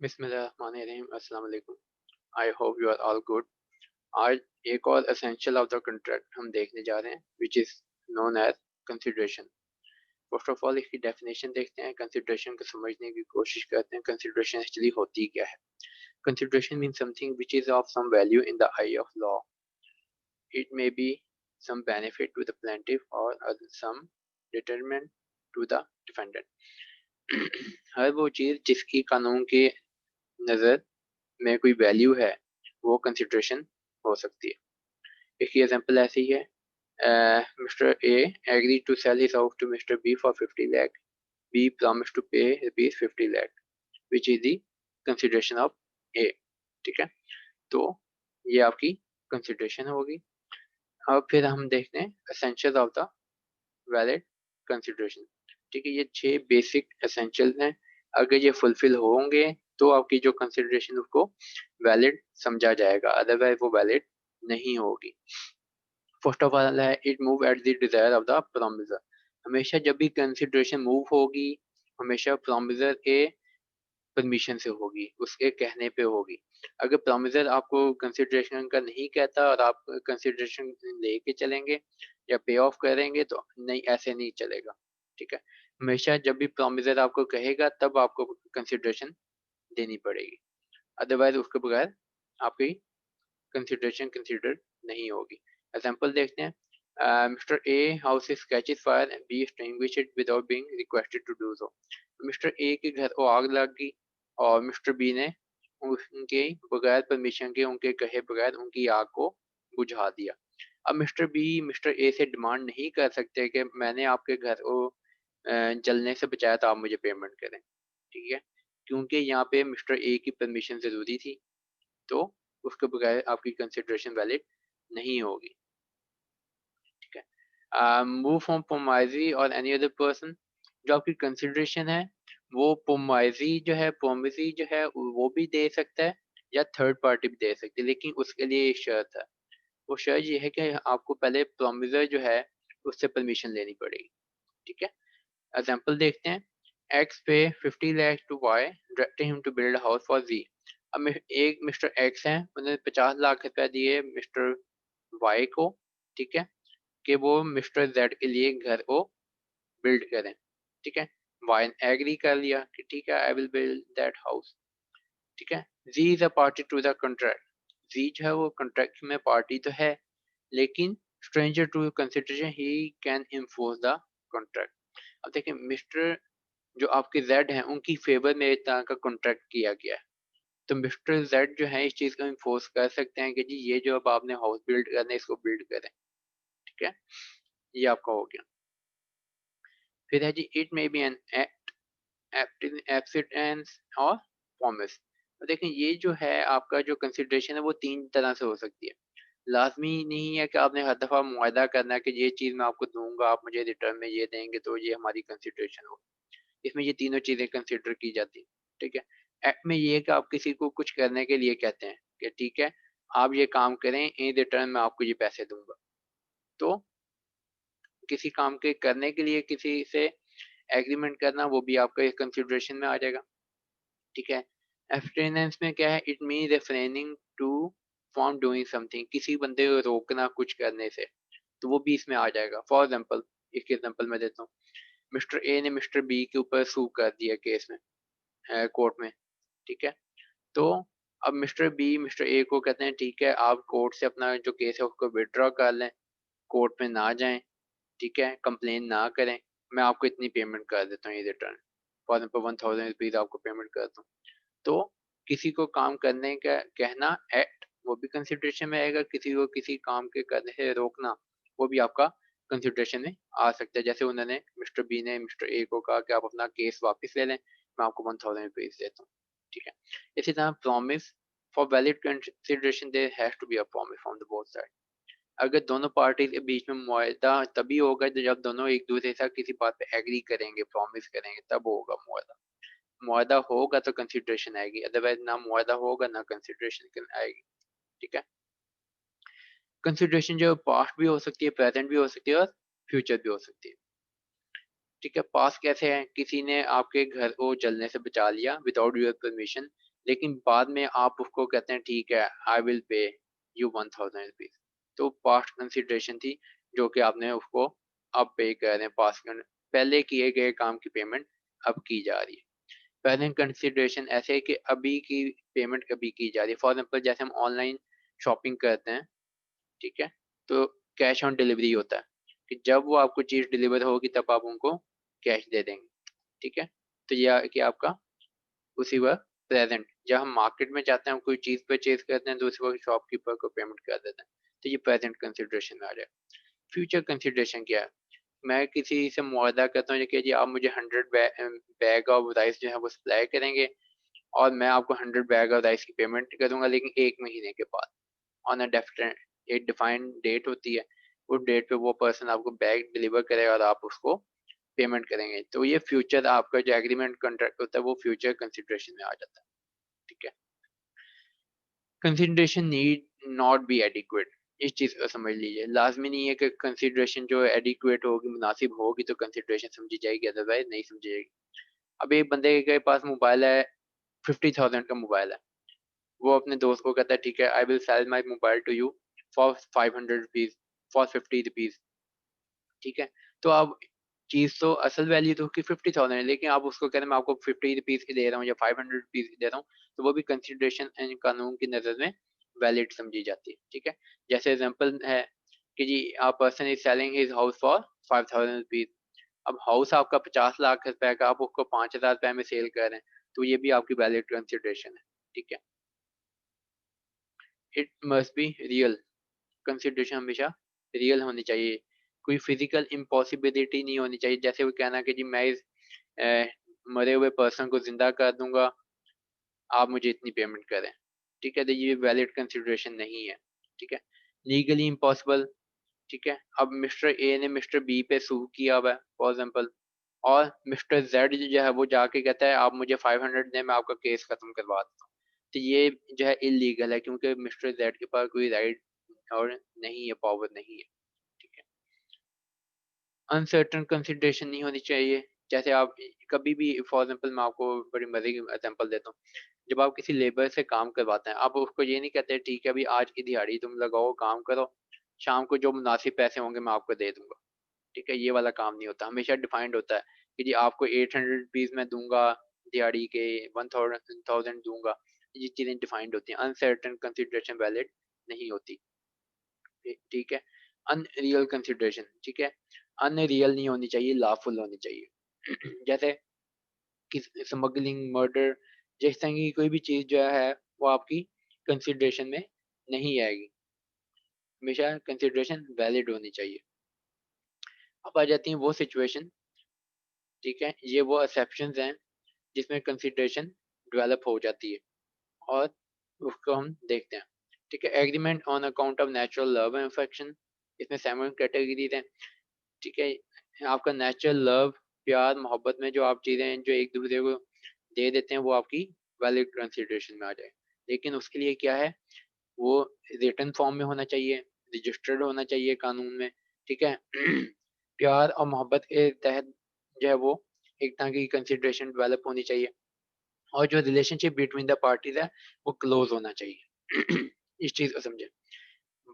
बिस्मिल्लाहिर्रहमानिर्रहीम अस्सलाम वालेकुम। I hope you are all good. आज एक और एसेंशियल ऑफ द कॉन्ट्रैक्ट हम देखने जा रहे हैं which is known as consideration. First of all इसकी डेफिनेशन देखते हैं, कंसिडरेशन को समझने की कोशिश करते हैं। कंसिडरेशन एक्चुअली होती क्या है? Consideration mean something which is of some value in the eye of law. It may be some benefit to the plaintiff और some determinant to the defendant. हर वो चीज़ जिसकी कानून के नज़र में कोई वैल्यू है वो कंसिडरेशन हो सकती है। इसकी एग्जांपल ऐसी है, mister A agree to sell his house to mister B for 50 lakh, B promise to pay rupees 50 lakh which is the consideration of A. ठीक है, तो ये आपकी कंसिडरेशन होगी। अब फिर हम देखते हैं essential of the valid consideration. ठीक है, ये 6 बेसिक एसेंशियल्स हैं। अगर ये फुलफिल होंगे तो आपकी जो कंसिडरेशन उसको वैलिड समझा जाएगा, अदरवाइज वो वैलिड नहीं होगी। फर्स्ट ऑफ ऑल है it move at the desire of the promisor. हमेशा जब भी कंसिडरेशन मूव होगी हमेशा प्रोमिसर के परमिशन से होगी, उसके कहने पे होगी। अगर प्रोमिसर आपको कंसिडरेशन का नहीं कहता और आप कंसिडरेशन लेके चलेंगे या पे ऑफ करेंगे तो नहीं, ऐसे नहीं चलेगा। ठीक है, हमेशा जब भी प्रोमिसर आपको कहेगा तब आपको कंसिडरेशन देनी पड़ेगी, अदरवाइज उसके बगैर आपकी कंसिडरेशन कंसिडर नहीं होगी। एग्जाम्पल देखते हैं, mister A house catches fire and B extinguish it without being requested to do so. Mister A के घर को आग लग गई और मिस्टर बी ने उनके बगैर परमिशन के, उनके कहे बगैर उनकी आग को बुझा दिया। अब मिस्टर बी मिस्टर ए से डिमांड नहीं कर सकते कि मैंने आपके घर को जलने से बचाया तो आप मुझे पेमेंट करें। ठीक है, क्योंकि यहाँ पे मिस्टर ए की परमिशन ज़रूरी थी, तो उसके बगैर आपकी कंसिडरेशन वैलिड नहीं होगी। ठीक है, मूव फ्रॉम पोमाइजी और एनी अदर पर्सन। जो आपकी कंसिडरेशन है वो पोमाइजी जो है, पोमाइजी जो है वो भी दे सकता है या थर्ड पार्टी भी दे सकती है, लेकिन उसके लिए एक शर्त है। वो शर्त ये है कि आपको पहले प्रोमिसर जो है उससे परमिशन लेनी पड़ेगी। ठीक है, एग्जाम्पल देखते हैं, X pay 50 lakh to Y directing him to build house for G. अब एक मिस्टर एक्स है, उन्होंने 50 लाख रुपया दिए मिस्टर वाई को। ठीक है, कि वो मिस्टर जेड के लिए घर को बिल्ड करें। ठीक है, वाई ने एग्री कर लिया कि ठीक है I will build that house. ठीक है, G is a party to the contract. G जो है वो कॉन्ट्रैक्ट में पार्टी तो है, लेकिन stranger to consideration he can enforce the contract. अब देखिए, मिस्टर जो आपके जेड हैं उनकी फेवर में इस तरह का कॉन्ट्रैक्ट किया गया है, तो मिस्टर जेड जो है इस चीज़ को इन्फोर्स कर सकते हैं कि जी ये जो अब आपने हाउस बिल्ड करना है इसको बिल्ड करें। ठीक है, ये आपका हो गया। फिर है जी it may be an act, acceptance और प्रॉमिस। तो देखें, ये जो है आपका जो कंसिडरेशन है वो 3 तरह से हो सकती है। लाजमी नहीं है कि आपने हर दफ़ा मुआहदा करना है कि ये चीज़ मैं आपको दूंगा, आप मुझे रिटर्न में ये देंगे तो ये हमारी कंसिडरेशन हो। इसमें ये तीनों चीज़ें कंसिडर की जाती हैं। ठीक है, एक्ट में ये है कि आप किसी को कुछ करने के लिए कहते हैं कि ठीक है आप ये काम करें, इन रिटर्न मैं आपको ये पैसे दूंगा। तो किसी काम के करने के लिए किसी से एग्रीमेंट करना वो भी आपका कंसिडरेशन में आ जाएगा। ठीक है, एब्सटेनेंस में क्या है, it mean refraining to from doing something, किसी बंदे को रोकना कुछ करने से, तो वो भी इसमें आ जाएगा। फॉर एग्जांपल, एक एग्जांपल मैं देता हूँ, मिस्टर ए ने मिस्टर बी के ऊपर सू कर दिया केस में, कोर्ट में। ठीक है, तो अब मिस्टर बी मिस्टर ए को कहते हैं ठीक है आप कोर्ट से अपना जो केस है उसको विड्रॉ कर लें, कोर्ट में ना जाएं, ठीक है, कंप्लेन ना करें, मैं आपको इतनी पेमेंट कर देता हूँ ये रिटर्न, फॉर एग्जाम्पल 1000 रुपीज आपको पेमेंट करता हूँ। तो किसी को काम करने का कहना एक्ट वो भी कंसिडरेशन में आएगा, किसी को किसी काम के करने से रोकना वो भी आपका कंसिडरेशन में आ सकता है। जैसे उन्होंने मिस्टर बी ने मिस्टर ए को कहा कि आप अपना केस वापस ले लें, मैं आपको 1000 रुपीज देता हूँ। ठीक है, इसी तरह promise, for valid consideration there has to be a promise from the both side. अगर दोनों पार्टी के बीच में मुआहदा तभी होगा जब दोनों एक दूसरे से किसी बात पे एग्री करेंगे, प्रॉमिस करेंगे, तब होगा मुआहदा। मुआहदा होगा तो कंसिडरेशन आएगी, अदरवाइज ना मुआहदा होगा ना कंसिडरेशन आएगी। ठीक है, कंसिडरेशन जो पास्ट भी हो सकती है, प्रेजेंट भी हो सकती है और फ्यूचर भी हो सकती है। ठीक है, पास्ट कैसे है, किसी ने आपके घर को जलने से बचा लिया विदाउट योर परमिशन, लेकिन बाद में आप उसको कहते हैं ठीक है आई विल पे यू 1000 रुपीज, तो पास्ट कंसिडरेशन थी जो कि आपने उसको अब पे कर रहे हैं, पास्ट पहले किए गए काम की पेमेंट अब की जा रही है। प्रेजेंट कंसिडरेशन ऐसे है कि अभी की पेमेंट अभी की जा रही है। फॉर एग्जाम्पल जैसे हम ऑनलाइन शॉपिंग करते हैं, ठीक है, तो कैश ऑन डिलीवरी होता है कि जब वो आपको चीज़ डिलीवर होगी तब आप उनको कैश दे देंगे, ठीक है। तो यह कि आपका उसी वक्त प्रेजेंट, जब हम मार्केट में जाते हैं हम कोई चीज़ परचेज करते हैं तो उसी वक्त शॉपकीपर को पेमेंट कर देते हैं, तो ये प्रेजेंट कंसिडरेशन में आ जाए। फ्यूचर कंसिडरेशन क्या है? मैं किसी से मुआहदा करता हूँ कि जी आप मुझे 100 बैग ऑफ राइस जो है वो सप्लाई करेंगे और मैं आपको 100 बैग ऑफ राइस की पेमेंट करूंगा, लेकिन 1 महीने के बाद ऑन अ डेफिनेट एक डिफाइंड डेट होती है, उस डेट पे वो पर्सन आपको बैग डिलीवर करेगा और आप उसको पेमेंट करेंगे। तो ये फ्यूचर आपका जो एग्रीमेंट कॉन्ट्रैक्ट होता है वो फ्यूचर कंसिडरेशन में आ जाता है, ठीक है। Consideration need not be adequate, इस चीज़ को समझ लीजिए। लाजमी नहीं है कि कंसिडरेशन जो एडिक्वेट होगी, मुनासिब होगी तो कंसिडरेशन समझी जाएगी, अदरवाइज नहीं समझी जाएगी। अब एक बंदे के पास मोबाइल है, 50,000 का मोबाइल है, वो अपने दोस्त को कहता है ठीक है I will sell my mobile to you for 500 rupees, for 50 rupees, ठीक है। तो अब चीज तो असल वैल्यू तो उसकी 50,000 है, लेकिन आप उसको कह रहे हैं मैं आपको 50 रुपीज की दे रहा हूँ या 500 रुपीज की दे रहा हूँ, तो वो भी कंसिडरेशन कानून की नजर में वैलिड समझी जाती है, ठीक है। जैसे एग्जाम्पल है कि जी आप person is selling his house for 5,000 rupees, अब हाउस आपका 50 लाख रुपए का, आप उसको 5,000 रुपए में सेल कर रहे हैं, तो ये भी आपकी वैलिड कंसिडरेशन है, ठीक है। It must be real, consideration हमेशा रियल होनी चाहिए, कोई फिजिकल इम्पॉसिबिलिटी नहीं होनी चाहिए। जैसे वो कहना कि जी मैं इस मरे हुए पर्सन को जिंदा कर दूंगा, आप मुझे इतनी पेमेंट करें, ठीक है, तो ये वैलिड कंसिडरेशन नहीं है, ठीक है। लीगली इम्पॉसिबल, ठीक है। अब मिस्टर ए ने मिस्टर बी पे सू किया हुआ है फॉर एग्जाम्पल, और मिस्टर जेड जो है वो जाके कहता है आप मुझे 500 दें मैं आपका केस खत्म करवा देता हूँ, तो ये जो है इलीगल है क्योंकि मिस्टर जेड के पास कोई राइट और नहीं है, पावर नहीं है, ठीक है। अनसर्टेन कंसिडरेशन नहीं होनी चाहिए। जैसे आप कभी भी फॉर एग्जांपल मैं आपको बड़ी मजे की एग्जांपल देता हूँ, जब आप किसी लेबर से काम करवाते हैं आप उसको ये नहीं कहते ठीक है अभी आज की दिहाड़ी तुम लगाओ काम करो, शाम को जो मुनासिब पैसे होंगे मैं आपको दे दूंगा, ठीक है। ये वाला काम नहीं होता, हमेशा डिफाइंड होता है कि जी आपको 800 रुपीज में दूंगा दिहाड़ी के, 1000 दूंगा, ये चीजें डिफाइंड होती हैं। अनसर्टेन कंसिडरेशन वैलिड नहीं होती, ठीक है। अनरियल कंसिडरेशन, ठीक है, अनरियल नहीं होनी चाहिए, लॉफुल होनी चाहिए। जैसे कि स्मगलिंग, मर्डर, जिस तरह की कोई भी चीज जो है वो आपकी कंसिडरेशन में नहीं आएगी, हमेशा कंसिडरेशन वैलिड होनी चाहिए। अब आ जाती हैं वो सिचुएशन, ठीक है, ये वो एक्सेप्शंस हैं जिसमें कंसिडरेशन डेवलप हो जाती है और उसको हम देखते हैं, ठीक है। Agreement on account of natural love and affection, इसमें 7 कैटेगरीज हैं, ठीक है। आपका नेचुरल लव, प्यार मोहब्बत में जो आप चीज़ें जो एक दूसरे को दे देते हैं वो आपकी वैलिड कंसिडरेशन में आ जाए, लेकिन उसके लिए क्या है, वो रिटन फॉर्म में होना चाहिए, रजिस्टर्ड होना चाहिए कानून में, ठीक है। प्यार और मोहब्बत के तहत जो है वो एक तरह की कंसिडरेशन डेवलप होनी चाहिए, और जो रिलेशनशिप बिटवीन द पार्टीज है वो क्लोज होना चाहिए। इस चीज़ को समझे,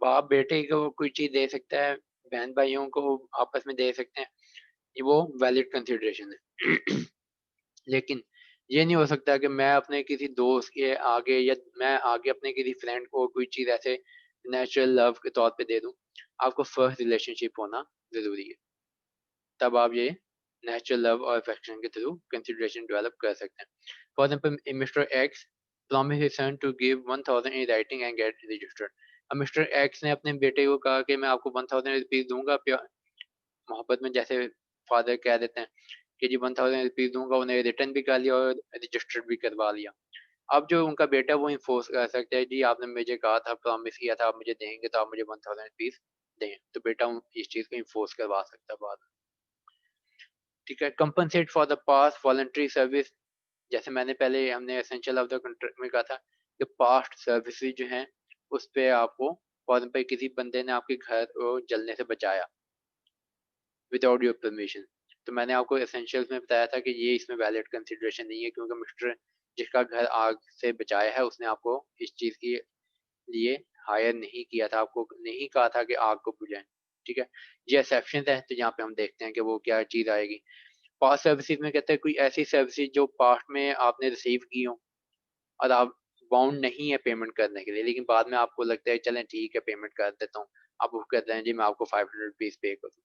बाप बेटे को कोई चीज़ दे सकता है, बहन भाइयों को आपस में दे सकते हैं, ये वो वैलिड कंसिडरेशन है। लेकिन ये नहीं हो सकता कि मैं अपने किसी दोस्त के आगे या मैं आगे अपने किसी फ्रेंड को कोई चीज़ ऐसे नेचुरल लव के तौर पे दे दूं, आपको फर्स्ट रिलेशनशिप होना ज़रूरी है, तब आप ये नेचुरल लव और अफेक्शन के थ्रू कंसिडरेशन डेवलप कर सकते हैं। For example mister X promise his son to give 1000 in writing and get registered, अब मिस्टर एक्स ने अपने बेटे को कहा कि मैं आपको 1000 रुपीज दूंगा, मोहब्बत में जैसे फादर कह देते हैं कि जी 1000 रुपीज दूंगा, उन्हें रिटर्न भी कर लिया और रजिस्टर्ड भी करवा लिया। अब जो उनका बेटा वो इन्फोर्स कर सकता है जी आपने मुझे कहा था, प्रॉमिस किया था आप मुझे देंगे तो आप मुझे 1000 रुपीज दें, तो बेटा इस चीज को इन्फोर्स करवा सकता है बाद में, ठीक है। Compensate for the past voluntary service, जैसे मैंने पहले हमने एसेंशियल ऑफ द कॉन्ट्रैक्ट में कहा था कि पास्ट सर्विसेज जो हैं उस पे आपको, फॉर एग्जाम्पल किसी बंदे ने आपके घर को जलने से बचाया विदाउट योर परमिशन, तो मैंने आपको एसेंशियल्स में बताया था कि ये इसमें वैलिड कंसिडरेशन नहीं है क्योंकि मिस्टर जिसका घर आग से बचाया है उसने आपको इस चीज़ के लिए हायर नहीं किया था, आपको नहीं कहा था कि आग को बुझाएँ, ठीक है? ये एक्सेप्शन है, तो यहाँ पे हम देखते हैं कि वो क्या चीज़ आएगी। पास्ट सर्विसेज़ में कहते हैं कोई ऐसी सर्विसेज़ जो पास्ट में आपने रिसीव की हों और आप बाउंड नहीं है पेमेंट करने के लिए, लेकिन बाद में आपको लगता है चलें ठीक है पेमेंट कर देता हूँ। आप वो कहते हैं जी मैं आपको ₹500 पे करूँ।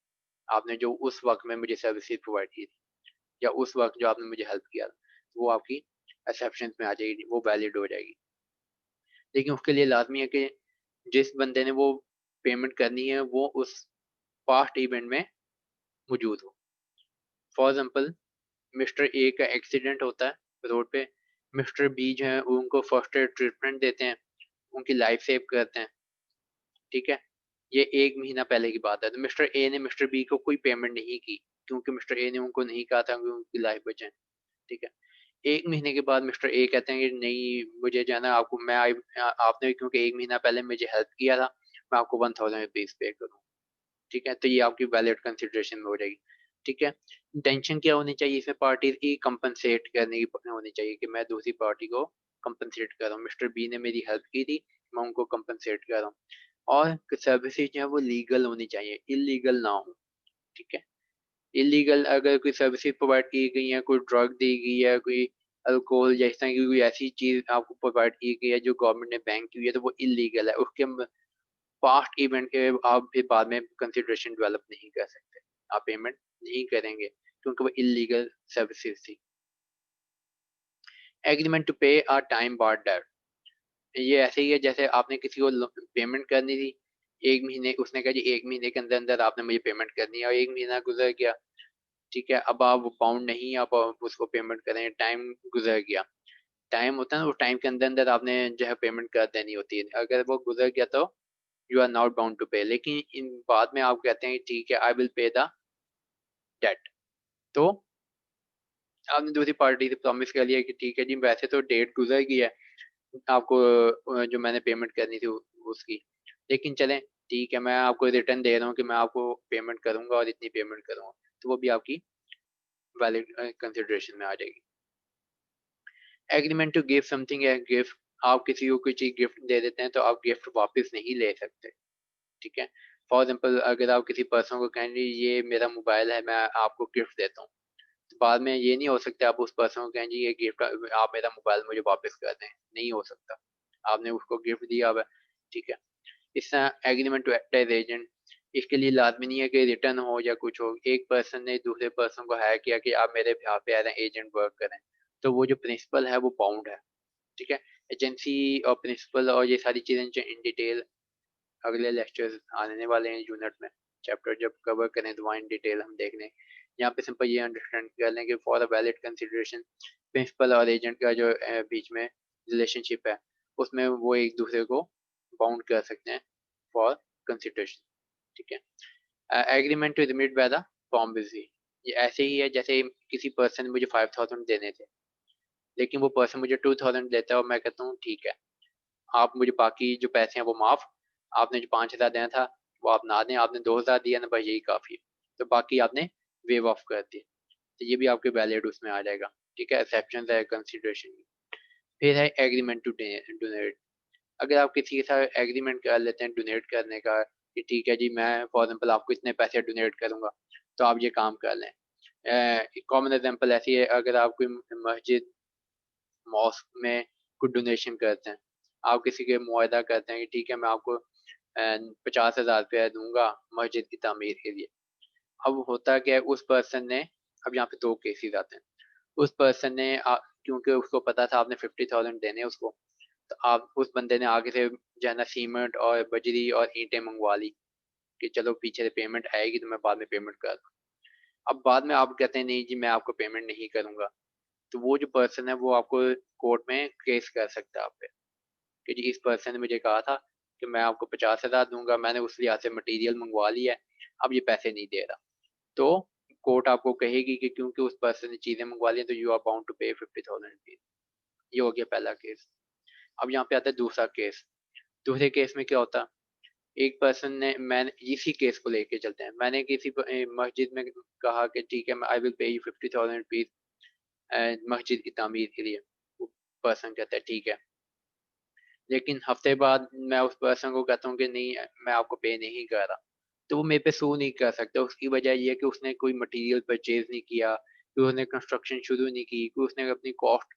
आपने जो उस वक़्त में मुझे सर्विसेज़ प्रोवाइड की थी या उस वक़्त जो आपने मुझे हेल्प किया था, वो आपकी एक्सेप्शंस में आ जाएगी, वो वैलिड हो जाएगी। लेकिन उसके लिए लाज़मी है कि जिस बंदे ने वो पेमेंट करनी है वो उस पास्ट इवेंट में मौजूद हो। फॉर एग्ज़ाम्पल मिस्टर ए का एक्सीडेंट होता है रोड पे, मिस्टर बी जो है उनको फर्स्ट एड ट्रीटमेंट देते हैं, उनकी लाइफ सेव करते हैं, ठीक है? ये 1 महीना पहले की बात है, तो मिस्टर ए ने मिस्टर बी को कोई पेमेंट नहीं की, क्योंकि मिस्टर ए ने उनको नहीं कहा था कि उनकी लाइफ बचाएँ, ठीक है? 1 महीने के बाद मिस्टर ए कहते हैं कि नहीं मुझे जो है ना आपको आपने क्योंकि 1 महीना पहले मुझे हेल्प किया था, मैं आपको ₹1000 पे करूँ। ठीक है? तो ये आपकी वैलिड कंसिडरेशन में हो जाएगी, ठीक है? इंटेंशन क्या होनी चाहिए इसमें पार्टीज़ की कंपनसेट करने की होनी चाहिए कि मैं दूसरी पार्टी को कंपनसेट कर रहा हूँ। मिस्टर बी ने मेरी हेल्प की थी, मैं उनको कंपनसेट कर रहा हूँ और सर्विसेज़ जो है वो लीगल होनी चाहिए, इल्लीगल ना हो, ठीक है? इल्लीगल अगर कोई सर्विसेज़ प्रोवाइड की गई है, कोई ड्रग दी गई है, कोई अल्कोहल या इस तरह की कोई ऐसी चीज़ आपको प्रोवाइड की गई है जो गवर्नमेंट ने बैन की हुई है, तो वो इल्लीगल है। उसके पास्ट इवेंट के आप फिर बाद में कंसिडरेशन डेवलप नहीं कर सकते। आप पेमेंट नहीं करेंगे क्योंकि वो इल्लीगल सर्विसेज़ थी। एग्रीमेंट टू पे अ टाइम बाउंड डेट ये ऐसे ही है जैसे आपने किसी को पेमेंट करनी थी, 1 महीने उसने कहा जी 1 महीने के अंदर-अंदर आपने मुझे पेमेंट करनी है और 1 महीना गुज़र गया, ठीक है? अब आप बाउंड नहीं आप उसको पेमेंट करें, टाइम गुज़र गया। टाइम होता है ना, उस टाइम के अंदर-अंदर आपने जो है पेमेंट कर देनी होती है। अगर वो गुज़र गया तो you are not bound to pay लेकिन इन बाद में आप कहते हैं ठीक है I will pay the debt तो आपने दूसरी पार्टी से प्रॉमिस कर लिया कि ठीक है जी वैसे तो डेट गुजर गई है आपको जो मैंने पेमेंट करनी थी उसकी लेकिन चलें ठीक है मैं आपको रिटर्न दे रहा हूँ कि मैं आपको पेमेंट करूंगा और इतनी पेमेंट करूंगा तो वो भी आपकी वैलिड कंसिडरेशन में आ जाएगी। Agreement to give something a gift आप किसी को कोई चीज गिफ्ट दे देते हैं तो आप गिफ्ट वापस नहीं ले सकते, ठीक है? फॉर एग्जाम्पल अगर आप किसी पर्सन को कहेंगे ये मेरा मोबाइल है मैं आपको गिफ्ट देता हूँ, तो बाद में ये नहीं हो सकता आप उस पर्सन को कहें जी ये गिफ्ट आप मेरा मोबाइल मुझे वापस कर दें, नहीं हो सकता। आपने उसको गिफ्ट दिया हुआ है, ठीक है? इस तरह agreement to act as agent इसके लिए लाज़मी नहीं है कि रिटर्न हो या कुछ हो। एक पर्सन ने दूसरे पर्सन को हायर किया कि आप मेरे बिहाफ पे एज एन एजेंट वर्क करें, तो वो जो प्रिंसिपल है वो बाउंड है, ठीक है? एजेंसी और प्रिंसिपल और ये सारी चीज़ें जो इन डिटेल अगले लेक्चर्स आने वाले हैं यूनिट में, चैप्टर जब कवर करें तो वहाँ इन डिटेल हम देख लें। यहाँ पे सिंपल ये अंडरस्टैंड कर लें कि for a valid consideration principal और एजेंट का जो बीच में रिलेशनशिप है उसमें वो एक दूसरे को बाउंड कर सकते हैं फॉर कंसिडरेशन, ठीक है? Agreement to limit by the form busy ये ऐसे ही है जैसे किसी पर्सन ने मुझे 5000 देने थे लेकिन वो पर्सन मुझे 2000 देता है और मैं कहता हूँ ठीक है आप मुझे बाकी जो पैसे हैं वो माफ़, आपने जो 5000 देना था वो आप ना दें, आपने 2000 दिया ना बस यही काफ़ी है। तो बाकी आपने वेव ऑफ कर दिया, तो ये भी आपके वैलिड उसमें आ जाएगा, ठीक है? एक्सेप्शंस है कंसिडरेशन की। फिर है एग्रीमेंट टू डोनेट अगर आप किसी के साथ एग्रीमेंट कर लेते हैं डोनेट करने का कि ठीक है जी मैं फॉर एग्ज़ाम्पल आपको इतने पैसे डोनेट करूँगा, तो आप ये काम कर लें। एक कॉमन एग्ज़ाम्पल ऐसी है अगर आप कोई मस्जिद मॉस्क में कुछ डोनेशन करते हैं। आप किसी के मुआहदा करते हैं कि ठीक है मैं आपको 50,000 रुपया दूँगा मस्जिद की तामीर के लिए। अब होता क्या है उस पर्सन ने अब यहाँ पे 2 केसेज़ आते हैं। उस पर्सन ने क्योंकि उसको पता था आपने 50,000 देने हैं उसको, तो आप उस बंदे ने आगे से जो है ना सीमेंट और बजरी और ईंटें मँगवा ली कि चलो पीछे से पेमेंट आएगी तो मैं बाद में पेमेंट कर दूँ। अब बाद में आप कहते हैं नहीं जी मैं आपको पेमेंट नहीं करूँगा। तो वो जो पर्सन है वो आपको कोर्ट में केस कर सकता है आप पे कि जी इस पर्सन ने मुझे कहा था कि मैं आपको 50,000 दूँगा, मैंने उस लिहाज से मटीरियल मँगवा लिया है, अब ये पैसे नहीं दे रहा। तो कोर्ट आपको कहेगी कि क्योंकि उस पर्सन ने चीज़ें मँगवा ली हैं तो यू आर बाउंड टू पे 50,000 रुपीज़। ये हो गया पहला केस। अब यहाँ पे आता है दूसरा केस। दूसरे केस में क्या होता, एक पर्सन ने मैंने इसी केस को लेके चलते हैं। मैंने किसी मस्जिद में कहा कि ठीक है मैं आई विल पे यू 50,000 रुपीज़ मस्जिद की तामीर के लिए। पर्सन कहता है ठीक है, लेकिन हफ्ते बाद मैं उस पर्सन को कहता हूँ कि नहीं मैं आपको पे नहीं कर रहा, तो वो मेरे पे सू नहीं कर सकता। उसकी वजह ये है कि उसने कोई मटेरियल परचेज नहीं किया, कि उसने कंस्ट्रक्शन शुरू नहीं की, कि उसने अपनी कॉस्ट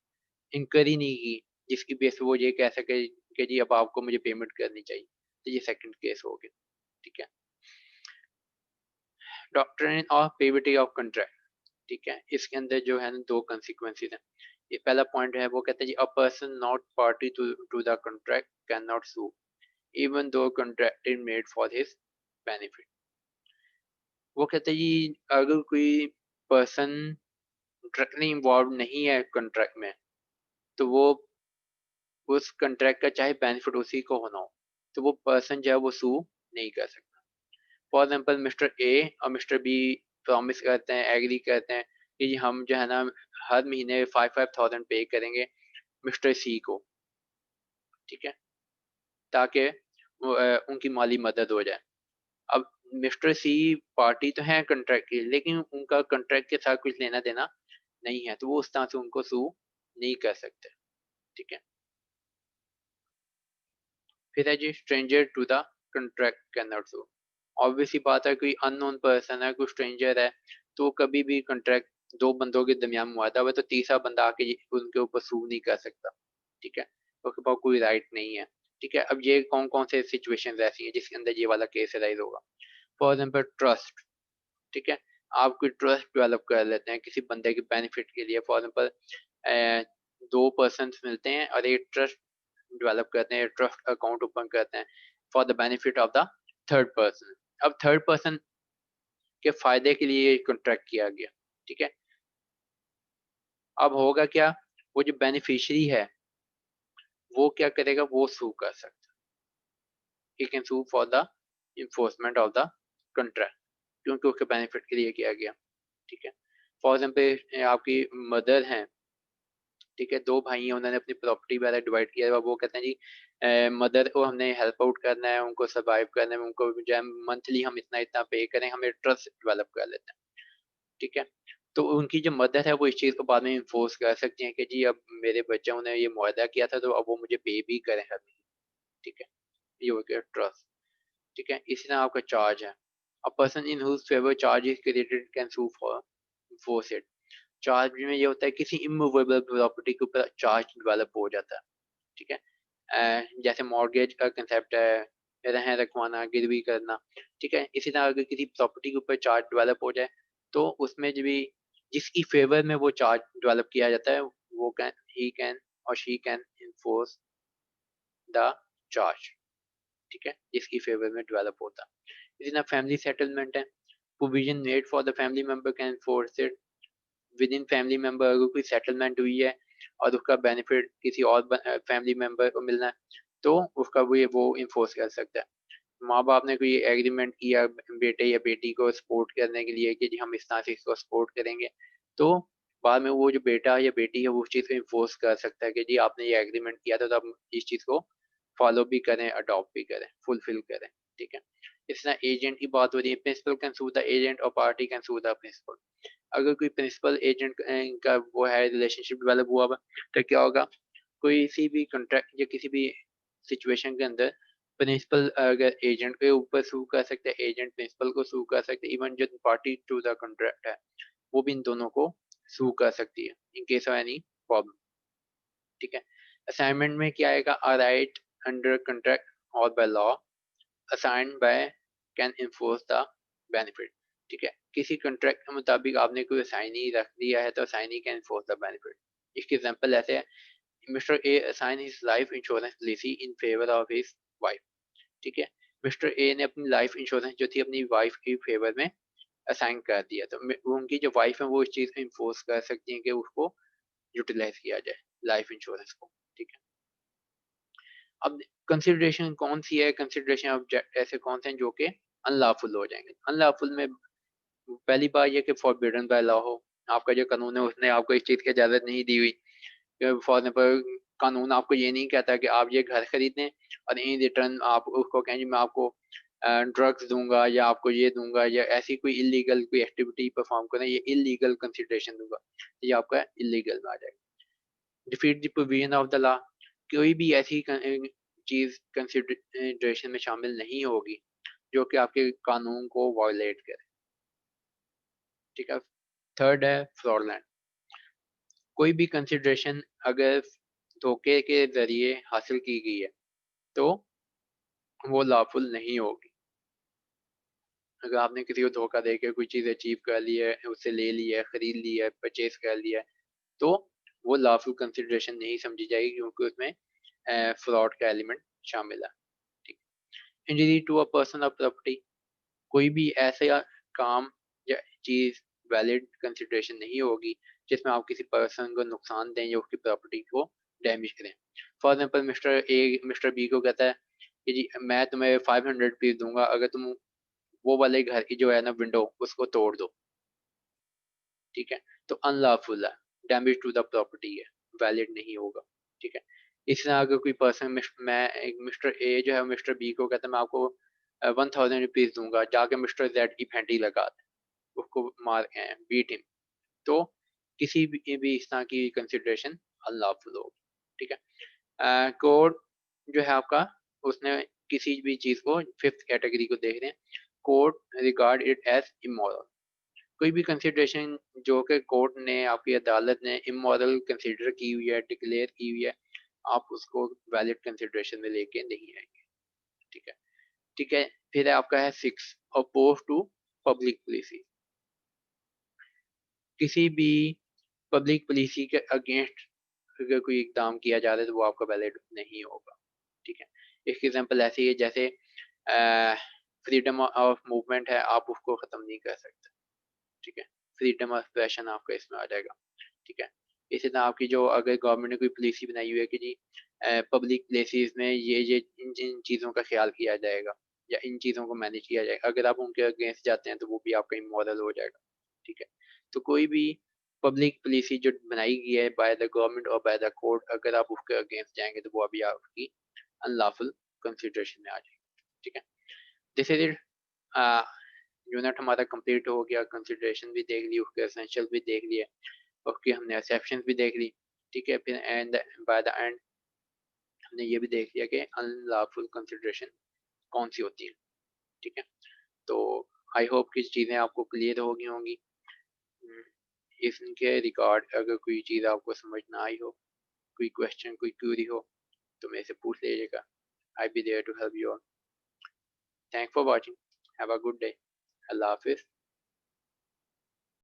इंकर ही नहीं की, जिसकी बेस पे वो ये कह सके कि जी अब आपको मुझे पेमेंट करनी चाहिए। तो ये सेकंड केस हो गया। ठीक है, डॉक्ट्रिन ऑफ पेविटी ऑफ कंट्रैक्ट। ठीक है, इसके अंदर जो है ना दो कंसिक्वेंसेस हैं। ये पहला पॉइंट है, वो कहते हैं जी a person not party to to the contract can not sue even though contract is made for his benefit. वो कहते हैं जी अगर कोई पर्सन डायरेक्टली इन्वॉल्व नहीं है कॉन्ट्रैक्ट में, तो वो उस कॉन्ट्रैक्ट का चाहे बेनिफिट उसी को होना हो, तो वो पर्सन जो है वो सू नहीं कर सकता। फॉर एग्जाम्पल मिस्टर ए और मिस्टर बी प्रॉमिस करते हैं, एग्री करते हैं कि जी हम जो है ना हर महीने 5,000 पे करेंगे मिस्टर सी को। ठीक है, ताकि उनकी माली मदद हो जाए। अब मिस्टर सी पार्टी तो है कॉन्ट्रैक्ट की, लेकिन उनका कॉन्ट्रैक्ट के साथ कुछ लेना देना नहीं है, तो वो उस तरह से उनको सू नहीं कर सकते। ठीक है, फिर है जी stranger to the contract can not sue. Obvious सी बात है, कोई अननोन पर्सन है, कोई स्ट्रेंजर है, तो कभी भी कॉन्ट्रैक्ट दो बंदों के दरमियान मुआहदा हुआ तो तीसरा बंदा आके उनके ऊपर सू नहीं कर सकता। ठीक है, उसके पास कोई राइट नहीं है। ठीक है, अब ये कौन कौन से सिचुएशंस ऐसी हैं जिसके अंदर ये वाला केस राइज होगा। For example trust. ठीक है, आप कोई ट्रस्ट डेवलप कर लेते हैं किसी बंदे के बेनिफिट के लिए। फॉर एग्जाम्पल दो पर्सन मिलते हैं और एक ट्रस्ट डेवलप करते हैं, ट्रस्ट अकाउंट ओपन करते हैं for the benefit of the third person. अब थर्ड पर्सन के फायदे के लिए कॉन्ट्रैक्ट किया गया। ठीक है, अब होगा क्या, वो जो बेनिफिशियरी है वो क्या करेगा, वो सू कर सकता है। He can sue for the enforcement of the contract, क्योंकि उसके बेनिफिट के लिए किया गया। ठीक है, फॉर एग्जाम्पल आपकी मदर हैं, ठीक है, दो भाई हैं, उन्होंने अपनी प्रॉपर्टी वगैरह डिवाइड किया है, वो कहते हैं जी मदर को हमने हेल्प आउट करना है, उनको सर्वाइव करने में, उनको जो है मंथली हम इतना इतना पे करें, हमें ट्रस्ट डेवलप कर लेते हैं। ठीक है, तो उनकी जो मदर है वो इस चीज़ को बाद में इन्फोर्स कर सकती हैं कि जी अब मेरे बच्चों ने ये मुआहदा किया था तो अब वो मुझे पे भी करें हर महीने। ठीक है, ये हो गया ट्रस्ट। ठीक है, इसी तरह आपका चार्ज है, a person in whose favour charge is created can sue for enforce it. Charge में ये होता है किसी इमूवेबल प्रॉपर्टी के ऊपर चार्ज डेवलप हो जाता है। ठीक है, जैसे मॉर्गेज का कंसेप्ट है, रहन रखवाना, गिरवी करना। ठीक है, इसी तरह अगर किसी प्रॉपर्टी के ऊपर चार्ज डेवलप हो जाए तो उसमें जो भी जिसकी फेवर में वो चार्ज डेवलप किया जाता है वो कैन ही कैन और she can enforce the charge. ठीक है, जिसकी फेवर में डेवलप होता है। इसी तरह फैमिली सेटलमेंट है, provision made for the family member can enforce it. With in family member अगर कोई सेटलमेंट हुई है और उसका बेनिफिट किसी और फैमिली मेंबर को मिलना है तो उसका वो इन्फोर्स कर सकता है। माँ बाप ने कोई एग्रीमेंट किया बेटे या बेटी को सपोर्ट करने के लिए कि जी हम इस तरह से इसको सपोर्ट करेंगे, तो बाद में वो जो बेटा या बेटी है वो उस चीज़ को इन्फोर्स कर सकता है कि जी आपने ये एग्रीमेंट किया था तो आप इस चीज़ को फॉलो भी करें, अडॉप्ट भी करें, फुलफिल करें। ठीक है, इस तरह एजेंट की बात हो रही है, principal can sue the agent और party can sue the principal. अगर कोई प्रिंसिपल एजेंट का वो है रिलेशनशिप डेवलप हुआ हुआ तो क्या होगा, कोई सी भी कॉन्ट्रैक्ट या किसी भी सिचुएशन के अंदर प्रिंसिपल अगर एजेंट के ऊपर सू कर सकते हैं, एजेंट प्रिंसिपल को सू कर सकते हैं, इवन जो पार्टी टू द कॉन्ट्रैक्ट है वो भी इन दोनों को सू कर सकती है in case of any problem. ठीक है, असाइनमेंट में क्या आएगा, अ राइट अंडर कॉन्ट्रैक्ट और by law assigned by can enforce the benefit. ठीक है, किसी कॉन्ट्रैक्ट के मुताबिक आपने कोई असाइनी रख दिया है तो assignee can enforce the benefit. इसके एग्जांपल ऐसे है, mister A assign his life insurance policy in favour of his wife. ठीक है, मिस्टर ए ने अपनी लाइफ इंश्योरेंस जो थी अपनी वाइफ के फेवर में असाइन कर दिया, तो उनकी जो वाइफ है वो इस चीज़ को इन्फोर्स कर सकती हैं कि उसको यूटिलाइज किया जाए लाइफ इंश्योरेंस को। ठीक है, अब कंसिडरेशन कौन सी है, कंसिडरेशन ऑब्जेक्ट ऐसे कौन से हैं जो कि अनलॉफुल हो जाएंगे। अनलॉफुल में पहली बात ये कि फॉरबिडन बाय लॉ हो, आपका जो कानून है उसने आपको इस चीज़ की इजाज़त नहीं दी हुई। फॉर एग्जाम्पल कानून आपको ये नहीं कहता कि आप ये घर खरीदें और इन रिटर्न आप उसको कहें जी मैं आपको ड्रग्स दूंगा या आपको ये दूंगा या ऐसी कोई इलीगल कोई एक्टिविटी परफॉर्म करें, ये इलीगल कंसिडरेशन दूंगा, ये आपका इलीगल में आ जाएगा। Defeat the provision of the law, कोई भी ऐसी चीज कंसिडरेशन में शामिल नहीं होगी जो कि आपके कानून को वायलेट करे। ठीक है। थर्ड है फ्रॉडलेंट, कोई भी कंसिडरेशन अगर धोखे के जरिए हासिल की गई है तो वो लॉफुल नहीं होगी। अगर आपने किसी को धोखा देकर कोई चीज़ अचीव कर ली है, उससे ले ली है, खरीद ली है, परचेज कर लिया है, तो वो लॉफुल कंसिडरेशन नहीं समझी जाएगी क्योंकि उसमें फ्रॉड का एलिमेंट शामिल है। ठीक। इंजरी टू अ पर्सन और प्रॉपर्टी, कोई भी ऐसा काम या चीज़ वैलिड कंसिडरेशन नहीं होगी जिसमें आप किसी पर्सन को नुकसान दें या उसकी प्रॉपर्टी को डैमेज करें। फॉर एग्जाम्पल मिस्टर बी को कहता है कि जी मैं तुम्हें 500 पीस दूंगा अगर तुम वो वाले घर की जो है ना विंडो उसको तोड़ दो। ठीक है। तो अनलॉफुल है, डैमेज टू द प्रॉपर्टी है, वैलिड नहीं होगा। ठीक है। इस तरह अगर कोई पर्सन मैं एक मिस्टर ए जो है मिस्टर बी को कहता है मैं आपको 1000 रुपीज दूंगा, जाके मिस्टर जेड की फेंटी लगा दे, उसको मार बीट हिम, तो किसी भी इस तरह की कंसिडरेशन अनलॉफुल होगी। ठीक है। कोड जो है आपका, उसने किसी भी चीज को फिफ्थ कैटेगरी को देख रहे हैं, court regard it as immoral, कोई भी कंसिडरेशन जो कि कोर्ट ने आपकी अदालत ने इमोरल कंसिडर की हुई है, डिक्लेयर की हुई है, आप उसको वैलिड कंसिडरेशन में लेके नहीं आएंगे। ठीक है। ठीक है। फिर आपका है 6 अपोज टू पब्लिक पॉलिसी, किसी भी पब्लिक पॉलिसी के अगेंस्ट अगर कोई इकदाम किया जा रहा है तो वो आपका वैलिड नहीं होगा। ठीक है। इसकी एग्जांपल ऐसी है जैसे फ्रीडम ऑफ मूवमेंट है, आप उसको खत्म नहीं कर सकते। ठीक है। फ्रीडम ऑफ एक्सप्रेशन आपका इसमें आ जाएगा। ठीक है। इसी तरह आपकी जो अगर गवर्नमेंट ने कोई पॉलिसी बनाई हुई है कि जी पब्लिक प्लेसेस में ये इन चीज़ों का ख्याल किया जाएगा या इन चीज़ों को मैनेज किया जाएगा, अगर आप उनके अगेंस्ट जाते हैं तो वो भी आपका इमोरल हो जाएगा। ठीक है। तो कोई भी पब्लिक पॉलिसी जो बनाई गई है बाय द गवर्नमेंट और बाय द कोर्ट, अगर आप उसके अगेंस्ट जाएंगे तो वो अभी आपकी अनलॉफुल कंसिडरेशन में आ जाएगी। ठीक है। This is it. यूनिट हमारा कंप्लीट हो गया, कंसिडरेशन भी देख ली, उसके एसेंशियल भी देख लिए, उसकी हमने एक्सेप्शन भी देख ली। ठीक है। फिर एंड बाय द एंड हमने ये भी देख लिया कि अनलॉफुल कंसिडरेशन कौन सी होती है। ठीक है। तो आई होप कि चीज़ें आपको क्लियर हो गई होंगी। हम्म, इसके रिकॉर्ड अगर कोई चीज़ आपको समझ ना आई हो, कोई क्वेश्चन कोई क्यूरी हो तो मेरे से पूछ लीजिएगा। I be there to help you all. Thank for watching, have a good day. अल्लाह हाफिज़।